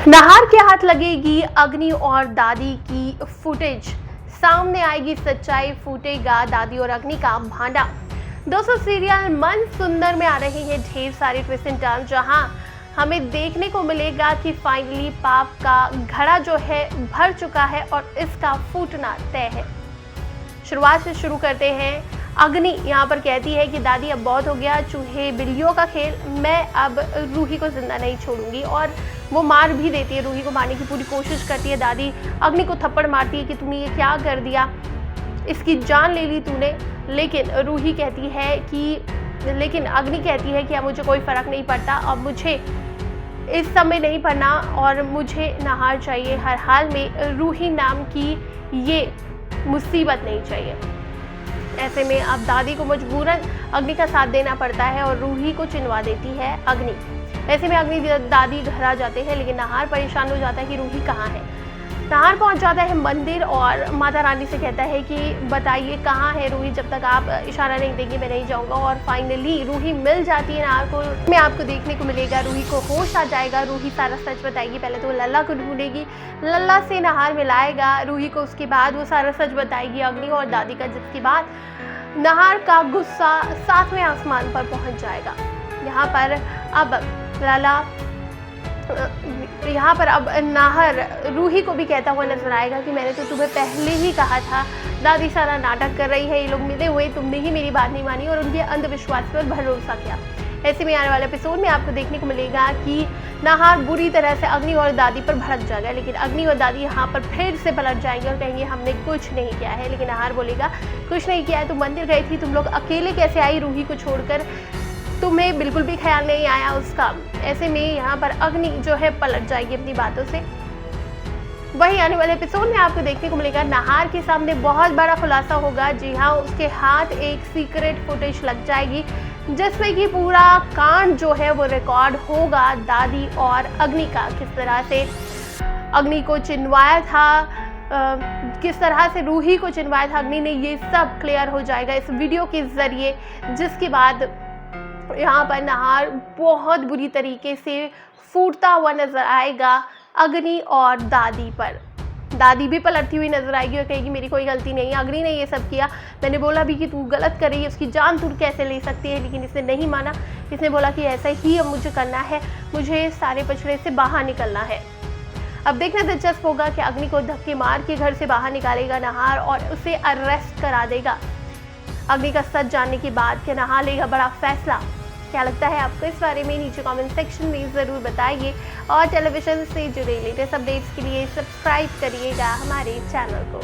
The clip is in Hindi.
नाहर के हाथ लगेगी अग्नि और दादी की फुटेज, सामने आएगी सच्चाई, फूटेगा दादी और अग्नि का भांडा। दोस्तों, सीरियल मन सुंदर में आ रहे हैं ढेर सारे ट्विस्ट एंड टर्न, जहां हमें देखने को मिलेगा कि फाइनली पाप का घड़ा जो है भर चुका है और इसका फूटना तय है। शुरुआत से शुरू करते हैं। अग्नि यहाँ पर कहती है कि दादी अब बहुत हो गया, चूहे बिल्लियों का खेल, मैं अब रूही को जिंदा नहीं छोड़ूंगी। और वो मार भी देती है, रूही को मारने की पूरी कोशिश करती है। दादी अग्नि को थप्पड़ मारती है कि तूने ये क्या कर दिया, इसकी जान ले ली तूने। लेकिन रूही कहती है कि लेकिन अग्नि कहती है कि अब मुझे कोई फ़र्क नहीं पड़ता, अब मुझे इस समय नहीं पढ़ना और मुझे नाहर चाहिए। हर हाल में रूही नाम की ये मुसीबत नहीं चाहिए। ऐसे में अब दादी को मजबूरन अग्नि का साथ देना पड़ता है और रूही को चिनवा देती है अग्नि। ऐसे में अग्नि दादी घर आ जाते हैं, लेकिन नाहर परेशान हो जाता है कि रूही कहाँ है। नाहर पहुंच जाता है मंदिर और माता रानी से कहता है कि बताइए कहाँ है रूही, जब तक आप इशारा नहीं देंगे मैं नहीं जाऊंगा। और फाइनली रूही मिल जाती है नाहर को। में आपको देखने को मिलेगा रूही को होश आ जाएगा, रूही सारा सच बताएगी। पहले तो वो लल्ला को ढूंढेगी, लल्ला से नाहर मिलाएगा रूही को, उसके बाद वो सारा सच बताएगी अग्नि और दादी का, जिसके बाद नाहर का गुस्सा 7वें आसमान पर पहुंच जाएगा। यहाँ पर अब नाहर रूही को भी कहता हुआ नजर आएगा कि मैंने तो तुम्हें पहले ही कहा था, दादी सारा नाटक कर रही है, ये लोग मिले हुए, तुमने ही मेरी बात नहीं मानी और उनके अंधविश्वास पर भरोसा किया। ऐसे में आने वाले एपिसोड में आपको देखने को मिलेगा कि नाहर बुरी तरह से अग्नि और दादी पर भड़क जाएगा, लेकिन अग्नि और दादी यहाँ पर फिर से पलट जाएंगे और कहेंगे हमने कुछ नहीं किया है। लेकिन नाहर बोलेगा कुछ नहीं किया है, तुम मंदिर गई थी, तुम लोग अकेले कैसे आई रूही को छोड़कर, तुम्हें बिल्कुल भी ख्याल नहीं आया उसका। ऐसे में यहाँ पर अग्नि जो है पलट जाएगी अपनी बातों से। वहीं आने वाले एपिसोड में आपको देखने को मिलेगा नाहर के सामने बहुत बड़ा खुलासा होगा। जी हाँ, उसके हाथ एक सीक्रेट फुटेज लग जाएगी, जिसमें कि पूरा कांड जो है वो रिकॉर्ड होगा दादी और अग्नि का। किस तरह से अग्नि को चिनवाया था, किस तरह से रूही को चिनवाया था अग्नि ने, ये सब क्लियर हो जाएगा इस वीडियो के जरिए। जिसके बाद यहाँ पर नाहर बहुत बुरी तरीके से फूटता हुआ नजर आएगा अग्नि और दादी पर। दादी भी पलटती हुई नजर आएगी और कहेगी मेरी कोई गलती नहीं है, अग्नि ने ये सब किया, मैंने बोला भी कि तू गलत कर रही है, उसकी जान तू कैसे ले सकती है, लेकिन इसने नहीं माना। इसने बोला कि ऐसा ही अब मुझे करना है, मुझे सारे पछड़े से बाहर निकलना है। अब देखना दिलचस्प होगा कि अग्नि को धक्के मार के घर से बाहर निकालेगा नाहर और उसे अरेस्ट करा देगा। अग्नि का सच जानने के बाद क्या नाहर लेगा बड़ा फैसला? क्या लगता है आपको इस बारे में? नीचे कमेंट सेक्शन में ज़रूर बताइए और टेलीविजन से जुड़े लेटेस्ट अपडेट्स के लिए सब्सक्राइब करिएगा हमारे चैनल को।